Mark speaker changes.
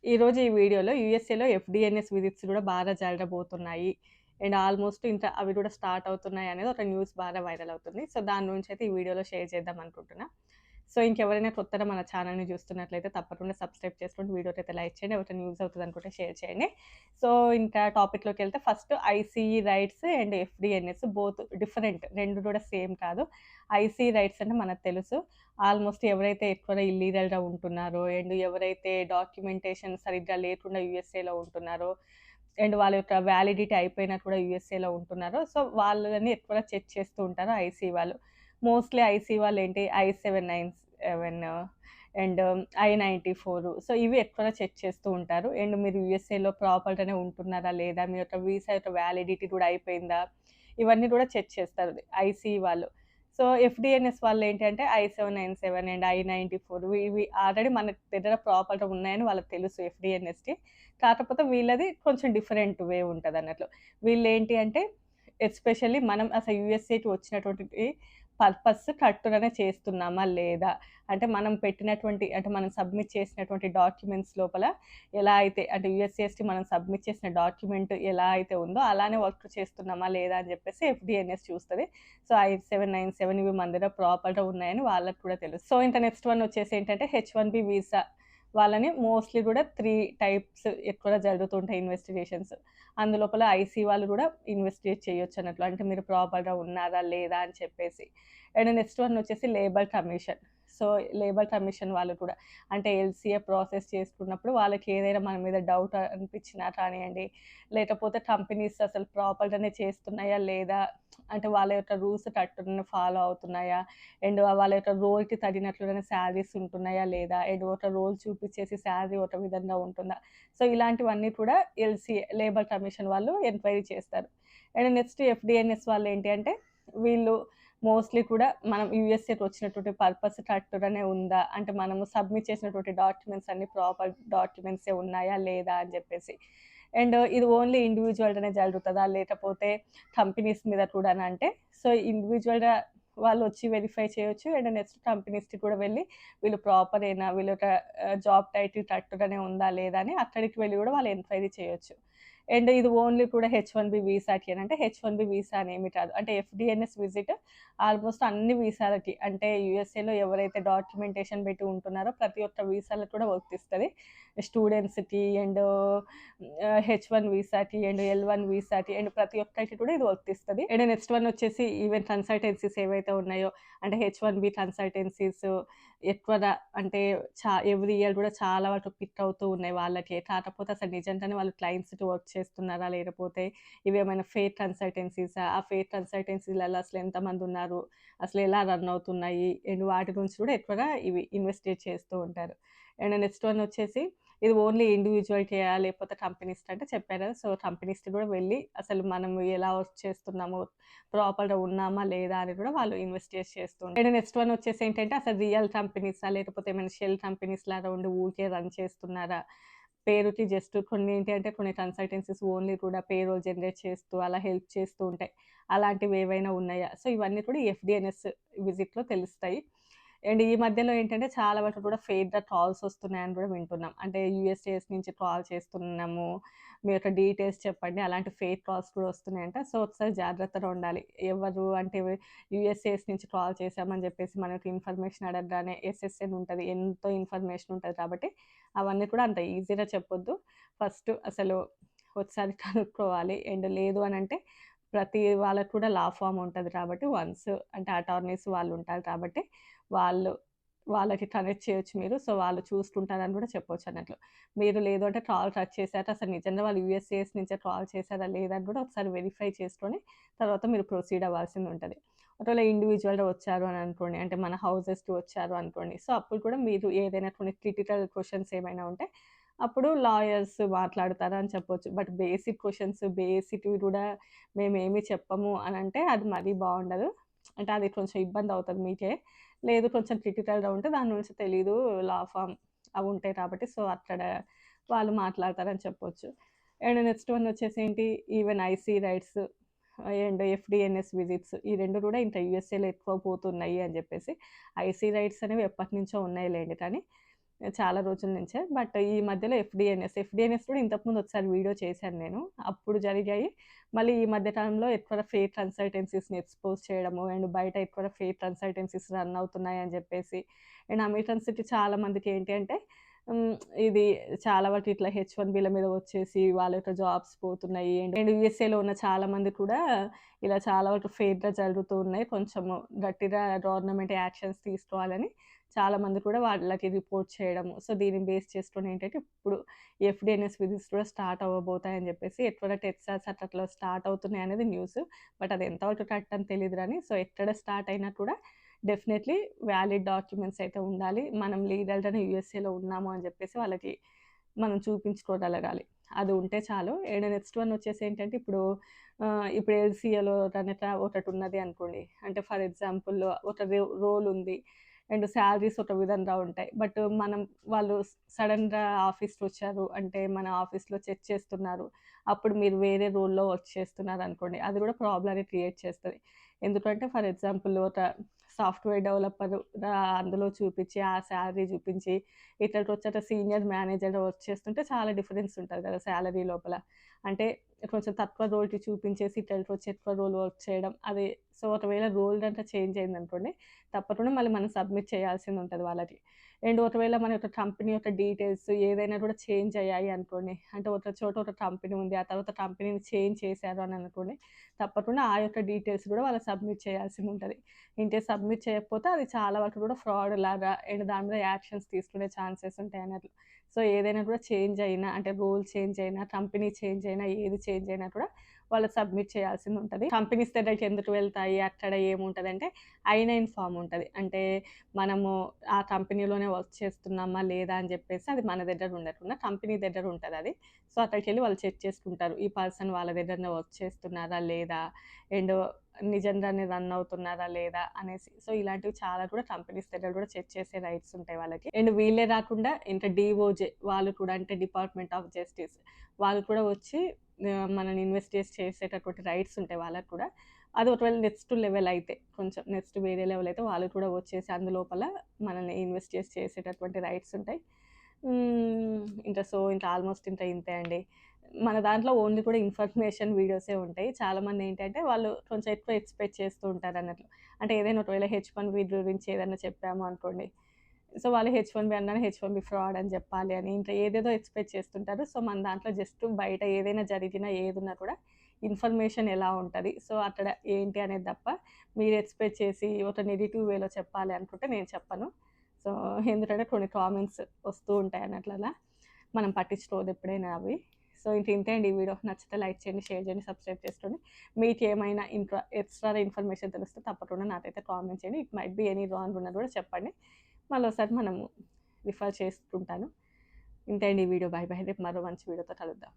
Speaker 1: ఈరోజు ఈ వీడియోలో యూఎస్ఏలో ఎఫ్‌డిఎన్ఎస్ విజిట్స్ గూడా బాగా జరగబోతున్నాయి. అండ్ ఆల్మోస్ట్ ఇంకా అవి గూడా స్టార్ట్ అవుతున్నాయి అనేది ఒక న్యూస్ బాగా వైరల్ అవుతుంది. సో, దాని గురించయితే ఈ వీడియోలో షేర్ చేద్దాం అనుకుంటున్నా. సో, ఇంకెవరైనా కొత్తగా మన ఛానెల్‌ని చూస్తున్నట్లయితే తప్పకుండా సబ్స్క్రైబ్ చేసుకోండి. వీడియోకైతే లైక్ చేయండి. ఎవరికైనా యూజ్ అవుతదనుకుంటే షేర్ చేయండి. సో, ఇంకా టాపిక్‌లోకెళ్తే first ICE raids and FDNS both different. 2 కూడా సేమ్ కాదు. ఐసీఈ రైట్స్ అంటే మనకు తెలుసు. ఆల్మోస్ట్ ఎవరైతే ఎక్కువగా ఇల్లీగల్‌గా ఉంటున్నారో అండ్ ఎవరైతే డాక్యుమెంటేషన్ సరిగ్గా లేకుండా యూఎస్ఏలో ఉంటున్నారో అండ్ వాళ్ళ యొక్క వ్యాలిడిటీ అయిపోయినా కూడా యూఎస్ఏలో ఉంటున్నారో, సో, వాళ్ళని ఎక్కువగా చెక్ చేస్తూ ఉంటారు ఐసీ వాళ్ళు. మోస్ట్‌లీ ఐసీ వాళ్ళేంటి I-797 అండ్ I-94 సో, ఇవి ఎక్కువగా చెక్ చేస్తూ ఉంటారు. అండ్ మీరు యూఎస్ఏలో ప్రాపర్‌గానే ఉంటున్నారా లేదా? మీ యొక్క వీసా యొక్క వ్యాలిడిటీ కూడా అయిపోయిందా? ఇవన్నీ కూడా చెక్ చేస్తారు ఐసీ వాళ్ళు. సో, ఎఫ్‌డిఎన్ఎస్ వాళ్ళేంటంటే I-797 అండ్ I-94 ఇవి ఆల్రెడీ మన దగ్గర ప్రాపర్‌గా ఉన్నాయని వాళ్ళకి తెలుసు ఎఫ్‌డిఎన్ఎస్‌కి. కాకపోతే వీళ్ళది కొంచెం డిఫరెంట్ వే ఉంటదన్నట్లు. వీళ్ళేంటి అంటే ఎస్పెషల్లీ మనం అసలు యూఎస్ఏకి వచ్చినటువంటి పర్పస్ కరెక్ట్‌గానే చేస్తున్నామా లేదా? అంటే మనం పెట్టినటువంటి అంటే మనం సబ్మిట్ చేసినటువంటి డాక్యుమెంట్స్ లోపల ఎలా అయితే అంటే యూఎస్‌సిఎస్‌కి మనం సబ్మిట్ చేసిన డాక్యుమెంట్ ఎలా అయితే ఉందో అలానే వర్క్ చేస్తున్నామా లేదా అని చెప్పేసి ఎఫ్‌డిఎన్ఎస్ చూస్తది. సో, I-797 ఇవి మన దగ్గర ప్రాపర్‌గా ఉన్నాయని వాళ్ళకి కూడా తెలుసు. సో, ఇంకా నెక్స్ట్ వన్ వచ్చేసి ఏంటంటే H-1B వీసా వాళ్ళని మోస్ట్‌లీ కూడా 3 టైప్స్ ఎక్కువగా జరుగుతుంటాయి ఇన్వెస్టిగేషన్స్. అందులోపల ఐసీ వాళ్ళు కూడా ఇన్వెస్టిగేట్ చేయొచ్చన్నట్లు. అంటే మీరు ప్రాపర్‌గా ఉన్నారా? లేదా? అని చెప్పేసి. అండ్ నెక్స్ట్ వన్ వచ్చేసి labour commission. So, labour commission వాళ్ళు కూడా అంటే ఎల్‌సీఏ ప్రాసెస్ చేసుకున్నప్పుడు వాళ్ళకి ఏదైనా మన మీద డౌట్ అనిపించినా కానియండి, లేకపోతే కంపెనీస్ అసలు ప్రాపర్‌గానే చేస్తున్నాయా? లేదా? అంటే వాళ్ళ యొక్క రూల్స్ కరెక్ట్‌గానే ఫాలో అవుతున్నాయా? అండ్ వాళ్ళ యొక్క రోల్‌కి తగినట్లుగానే శాలరీస్ ఉంటున్నాయా? లేదా? అండ్ ఒక రోల్ చూపించేసి శాలరీ ఒక విధంగా ఉంటుందా? సో, ఇలాంటివన్నీ కూడా ఎల్‌సీఏ లేబర్ కమిషన్ వాళ్ళు ఎంక్వైరీ చేస్తారు. అండ్ నెక్స్ట్ ఎఫ్‌డిఎన్ఎస్ వాళ్ళేంటి అంటే వీళ్ళు మోస్ట్‌లీ కూడా మనం యూఎస్ఏకి వచ్చినటువంటి పర్పస్ కరెక్ట్‌గానే ఉందా? అంటే మనము సబ్మిట్ చేసినటువంటి డాక్యుమెంట్స్ అన్నీ ప్రాపర్ డాక్యుమెంట్సే ఉన్నాయా? లేదా? అని చెప్పేసి. అండ్ ఇది ఓన్లీ ఇండివిడ్యువల్‌గానే జరుగుతదా? లేకపోతే కంపెనీస్ మీద కూడానా అంటే, సో, ఇండివిడ్యువల్‌గా వాళ్ళొచ్చి వెరిఫై చేయొచ్చు. అండ్ నెక్స్ట్ కంపెనీస్‌కి కూడా వెళ్లి వీళ్ళు ప్రాపరేనా? వీళ్ళ యొక్క జాబ్ టైటిల్ కరెక్ట్‌గానే ఉందా? లేదా? అని అక్కడికి వెళ్లి కూడా వాళ్ళు ఎంక్వైరీ చేయొచ్చు. అండ్ ఇది ఓన్లీ కూడా H-1బీ వీసాకేనా అంటే H-1బీ వీసా అని ఏమి కాదు. అంటే ఎఫ్‌డిఎన్ఎస్ విజిట్ ఆల్మోస్ట్ అన్ని వీసాలకి అంటే యూఎస్ఏలో ఎవరైతే డాక్యుమెంటేషన్ పెట్టి ఉంటున్నారో ప్రతి ఒక్క వీసాలకు కూడా వర్తిస్తది. స్టూడెంట్స్‌కి అండ్ H-1 వీసాకి అండ్ L-1 వీసాకి అండ్ ప్రతి ఒక్కరికి కూడా ఇది వర్తిస్తది. అండ్ నెక్స్ట్ వన్ వచ్చేసి ఈవెన్ కన్సల్టెన్సీస్ ఏవైతే ఉన్నాయో అంటే H-1బీ కన్సల్టెన్సీస్ ఎక్కువగా అంటే ఎవ్రీ ఇయర్ కూడా చాలా వరకు పిక్ అవుతూ ఉన్నాయి వాళ్ళకి. కాకపోతే అసలు నిజంగానే వాళ్ళు క్లయింట్స్‌కి వర్క్ చేస్తున్నారా? లేకపోతే ఇవేమైనా ఫేక్ కన్సల్టెన్సీసా? ఆ ఫేక్ కన్సల్టెన్సీలలో అసలు ఎంతమందున్నారు? అసలు ఎలా రన్ అవుతున్నాయి? అండ్ వాటి గురించి కూడా ఎక్కువగా ఇవి ఇన్వెస్టిగేట్ చేస్తూ ఉంటారు. అండ్ నెక్స్ట్ వన్ వచ్చేసి ఇది ఓన్లీ ఇండివిడ్యువల్‌కియా? లేకపోతే కంపెనీస్‌కా అంటే చెప్పా కదా! సో, కంపెనీస్‌కి కూడా వెళ్లి అసలు మనము ఎలా వర్క్ చేస్తున్నాము, ప్రాపర్‌గా ఉన్నామా? లేదా? అని కూడా వాళ్ళు ఇన్వెస్టిగేట్ చేస్తూ ఉంటారు. అండ్ నెక్స్ట్ వన్ వచ్చేసి ఏంటంటే అసలు రియల్ కంపెనీసా? లేకపోతే ఏమైనా షెల్ కంపెనీస్ లాగా ఉండి ఊరికే రన్ చేస్తున్నారా? పేరుకి జస్ట్ కొన్ని ఏంటి అంటే కొన్ని కన్సల్టెన్సీస్ ఓన్లీ కూడా పేరోల్ జనరేట్ చేస్తూ అలా హెల్ప్ చేస్తూ ఉంటాయి. అలాంటివి ఏవైనా ఉన్నాయా? సో, ఇవన్నీ కూడా ఈ ఎఫ్‌డిఎన్ఎస్ విజిట్‌లో తెలుస్తాయి. అండ్ ఈ మధ్యలో ఏంటంటే చాలా వరకు కూడా ఫేక్‌గా కాల్స్ వస్తున్నాయని కూడా వింటున్నాం. అంటే యూఎస్ఏఎస్ నుంచి కాల్ చేస్తున్నాము. మీ యొక్క డీటెయిల్స్ చెప్పండి. అలాంటి ఫేక్ కాల్స్ కూడా వస్తున్నాయంట. సో, ఒకసారి జాగ్రత్తగా ఉండాలి. ఎవరు అంటే యూఎస్ఏఎస్ నుంచి కాల్ చేశామని చెప్పేసి మనకి ఇన్ఫర్మేషన్ అడగగానే ఎస్ఎస్ఎన్ ఉంటది. ఎంతో ఇన్ఫర్మేషన్ ఉంటది కాబట్టి అవన్నీ కూడా అంత ఈజీగా చెప్పొద్దు. ఫస్ట్ అసలు ఒకసారి కనుక్కోవాలి. అండ్ లేదు అనంటే ప్రతి వాళ్ళకి కూడా లా ఫార్మ్ ఉంటది కాబట్టి వన్స్ అంటే అటార్నీస్ వాళ్ళు ఉంటారు కాబట్టి వాళ్ళు వాళ్ళకి కనెక్ట్ చేయొచ్చు మీరు. సో, వాళ్ళు చూసుకుంటారని కూడా చెప్పొచ్చన్నట్లు. మీరు లేదు అంటే కాల్ కట్ చేశాక అసలు నిజంగా వాళ్ళు యూఎస్ఏఎస్ నుంచే కాల్ చేశారా లేదా అని కూడా ఒకసారి వెరిఫై చేసుకొని తర్వాత మీరు ప్రొసీడ్ అవ్వాల్సిందుంటది. ఒకవేళ ఇండివిడ్యువల్‌గా వచ్చారు అని అనుకోండి. అంటే మన హౌసెస్‌కి వచ్చారు అనుకోండి. సో, అప్పుడు కూడా మీరు ఏదైనా కొన్ని క్రిటికల్ క్వెషన్స్ ఏమైనా ఉంటే అప్పుడు లాయర్స్ మాట్లాడతారు అని చెప్పొచ్చు. బట్ బేసిక్ క్వెషన్స్ బేసిక్‌వి కూడా మేమేమి చెప్పము అనంటే అది మరీ బావుండదు. అంటే అది కొంచెం ఇబ్బందవుతది మీకే. లేదు కొంచెం క్రిటికల్‌గా ఉంటే దాని గురించి తెలీదు. లా ఫార్మ్ అవుంటాయి కాబట్టి సో, అక్కడ వాళ్ళు మాట్లాడతారని చెప్పొచ్చు. అండ్ నెక్స్ట్ వన్ వచ్చేసి ఏంటి even ICE raids and FDNS visits ఈ 2 కూడా ఇంకా యూఎస్ఏలో ఎక్కువ పోతున్నాయి అని జెప్పేసి. ఐసీ రైట్స్ అనేవి ఎప్పటినుంచో ఉన్నాయిలెండి కానీ చాలా రోజుల నుంచే. బట్ ఈ మధ్యలో ఎఫ్‌డిఎన్ఎస్ కూడా ఇంతకుముందు ఒకసారి వీడియో చేశాను నేను. అప్పుడు జరిగాయి. మళ్ళీ ఈ మధ్య కాలంలో ఎక్కువ ఫేక్ కన్సల్టెన్సీస్‌ని ఎక్స్‌పోజ్ చేయడము అండ్ బయట ఎక్కువ ఫేక్ కన్సల్టెన్సీస్ రన్ అవుతున్నాయని జెప్పేసి అండ్ అమెరికన్ సిటీ చాలా మందికి ఏంటి అంటే హ్మ్. ఇది చాలా వరకు ఇట్లా హెచ్-1బీల మీద వచ్చేసి వాళ్ళ యొక్క జాబ్స్ పోతున్నాయి. అండ్ యూఎస్ఏలో ఉన్న చాలా మంది కూడా ఇలా చాలా వరకు ఫేక్‌గా జరుగుతూ ఉన్నాయి. కొంచెము గట్టిగా గవర్నమెంట్ యాక్షన్స్ తీసుకోవాలని చాలామంది కూడా వాళ్ళకి రిపోర్ట్ చేయడము. సో, దీన్ని బేస్ చేసుకొని ఏంటంటే ఇప్పుడు ఎఫ్‌డిఎన్ఎస్ విజిట్స్ కూడా స్టార్ట్ అవ్వబోతాయని చెప్పేసి ఎక్కువగా టెక్సాస్ అట్లా స్టార్ట్ అవుతున్నాయనేది న్యూస్. బట్ అది ఎంతవరకు కరెక్ట్ అని తెలీదు గానీ, సో, ఎక్కడ స్టార్ట్ అయినా కూడా డెఫినైట్‌లీ వ్యాలిడ్ డాక్యుమెంట్స్ అయితే ఉండాలి. మనం లీగల్‌గానే యూఎస్ఏలో ఉన్నాము అని చెప్పేసి వాళ్ళకి మనం చూపించుకోగలగాలి. అది ఉంటే చాలు. అండ్ నెక్స్ట్ వన్ వచ్చేసి ఏంటంటే ఇప్పుడు ఎల్‌సీఏలో గనక ఒకటున్నది అనుకోండి. అంటే ఫర్ ఎగ్జాంపుల్ ఒక రోల్ ఉంది. అండ్ సాలరీస్ ఒక విధంగా ఉంటాయి. బట్ వాళ్ళు సడెన్‌గా ఆఫీస్‌కొచ్చారు. అంటే మన ఆఫీస్‌లో చెక్ చేస్తున్నారు. అప్పుడు మీరు వేరే రోల్‌లో వర్క్ చేస్తున్నారనుకోండి. అది కూడా ప్రాబ్లమ్‌ని క్రియేట్ చేస్తది. ఎందుకంటే ఫర్ ఎగ్జాంపుల్ ఒక సాఫ్ట్‌వేర్ డెవలపర్‌గా అందులో చూపించి, ఆ సాలరీ చూపించి, ఇక్కడికొచ్చాక సీనియర్ మేనేజర్‌గా వర్క్ చేస్తుంటే చాలా డిఫరెన్స్ ఉంటది కదా! సాలరీ లోపల. అంటే కొంచెం తక్కువ రోల్‌కి చూపించేసి ఇక్కడికొచ్చి ఎక్కువ రోల్ వర్క్ చేయడం. అది సో, ఒకవేళ రోల్ గనక చేంజ్ అయిందనుకోండి, తప్పకుండా మళ్ళీ మనం సబ్మిట్ చేయాల్సిందుంటది వాళ్ళకి. అండ్ ఒకవేళ మన యొక్క కంపెనీ యొక్క డీటెయిల్స్ ఏదైనా కూడా చేంజ్ అయ్యాయి అనుకోండి. అంటే ఒక చోట ఒక కంపెనీ ఉంది. ఆ తర్వాత కంపెనీని చేంజ్ చేశారు అని అనుకోండి. తప్పకుండా ఆ యొక్క డీటెయిల్స్ కూడా వాళ్ళకి సబ్మిట్ చేయాల్సిందుంటది. ఇన్‌కేస్ సబ్మిట్ చేయకపోతే అది చాలా వరకు కూడా ఫ్రాడ్ లాగా అండ్ దాని మీద యాక్షన్స్ తీసుకునే ఛాన్సెస్ ఉంటాయన్నట్లు. సో, ఏదైనా కూడా చేంజ్ అయినా అంటే రోల్ చేంజ్ అయినా, కంపెనీ చేంజ్ అయినా, ఏది చేంజ్ అయినా కూడా వాళ్ళు సబ్మిట్ చేయాల్సిందుంటది. కంపెనీస్ దగ్గరికి ఎందుకు వెళ్తాయి? అక్కడ ఏముంటదంటే ఐ-9 ఫార్మ్ ఉంటది. అంటే మనము ఆ కంపెనీలోనే వర్క్ చేస్తున్నామా? లేదా? అని జెప్పేసి అది మన దగ్గర ఉండకుండా కంపెనీ దగ్గర ఉంటదది. సో, అక్కడికెళ్ళి వాళ్ళు చెక్ చేసుకుంటారు. ఈ పర్సన్ వాళ్ళ దగ్గరనే వర్క్ చేస్తున్నారా? లేదా? అండ్ నిజంగానే రన్ అవుతున్నారా? లేదా? అనేసి. సో, ఇలాంటివి చాలా కూడా కంపెనీస్ దగ్గర కూడా చెక్ చేసే రైట్స్ ఉంటాయి వాళ్ళకి. అండ్ వీళ్ళే గాకుండా ఇంకా డీఓజే వాళ్ళు కూడా అంటే డిపార్ట్‌మెంట్ ఆఫ్ జస్టిస్ వాళ్ళు కూడా వచ్చి మనల్ని ఇన్వెస్టిగేట్ చేసేటటువంటి రైట్స్ ఉంటాయి వాళ్ళకి కూడా. అది ఒకవేళ నెక్స్ట్ లెవెల్ అయితే కొంచెం నెక్స్ట్ వేరే లెవెల్ అయితే వాళ్ళు కూడా వచ్చేసి అందులోపల మనల్ని ఇన్వెస్టిగేట్ చేసేటటువంటి రైట్స్ ఉంటాయి. ఇంకా ఆల్మోస్ట్ ఇంతే అండి. మన దాంట్లో ఓన్లీ కూడా ఇన్ఫర్మేషన్ వీడియోసే ఉంటాయి. చాలామంది ఏంటంటే వాళ్ళు కొంచెం ఎక్కువ ఎక్స్‌పెక్ట్ చేస్తూ ఉంటారన్నట్లు. అంటే ఏదైనా ఒకవేళ హెచ్-1బీ గురించి ఏదైనా చెప్పాము అనుకోండి. సో, వాళ్ళు హెచ్-1బీ అనగానే హెచ్-1బీ ఫ్రాడ్ అని చెప్పాలి అని ఇంకా ఏదేదో ఎక్స్‌పెక్ట్ చేస్తుంటారు. సో, మన దాంట్లో జస్ట్ బయట ఏదైనా జరిగినా ఏదున్నా కూడా ఇన్ఫర్మేషన్ ఎలా ఉంటది. సో, అక్కడ ఏంటి అనేది తప్ప మీరు ఎక్స్‌పెక్ట్ చేసి ఒక నెగెటివ్ వేలో చెప్పాలి అనుకుంటే నేను చెప్పను. సో, ఎందుకంటే కొన్ని కామెంట్స్ వస్తూ ఉంటాయన్నట్లలా. మనం పట్టించుకోవద్దు ఎప్పుడైనా అవి. సో, ఇంతే అండి ఈ వీడియో. నచ్చితే లైక్ చేయండి, షేర్ చేయండి, సబ్స్క్రైబ్ చేసుకోండి. మీకేమైనా ఇంకా ఎక్స్‌ట్రా ఇన్ఫర్మేషన్ తెలిస్తే తప్పకుండా నాకైతే కామెంట్ చేయండి. It might be any wrong ఉన్నది కూడా చెప్పండి. మళ్ళోసారి మనము రిఫర్ చేసుకుంటాను. ఇంతే అండి ఈ వీడియో. Bye bye. రేపు మరో మంచి వీడియోతో కలుద్దాం.